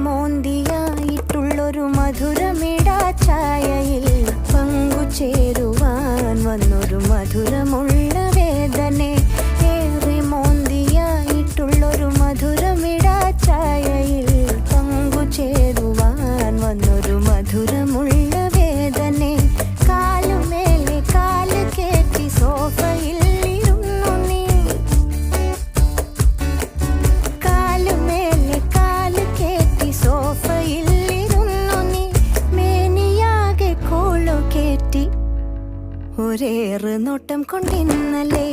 മോന്തിയായിട്ടുള്ളൊരു മധുരമിടാ ചായയിൽ പങ്കുചേരുവാൻ വന്നൊരു മധുരമുള്ള വേദനെ. ഏറെ മോന്തിയായിട്ടുള്ളൊരു മധുരമിടാ ചായയിൽ പങ്കുചേരുവാൻ വന്നൊരു മധുരമുള്ള വേദനെ. കാലുമേലെ കാല് കേറ്റി സോഫയിൽ ഇരുന്നു നീ. കാലുമേലെ കാല് കേറ്റി സോഫയിൽ ഇരുന്നു നീ. മേനിയാകെ കോളു കേറ്റി ഒരേറ് നോട്ടം കൊണ്ടിന്നല്ലേ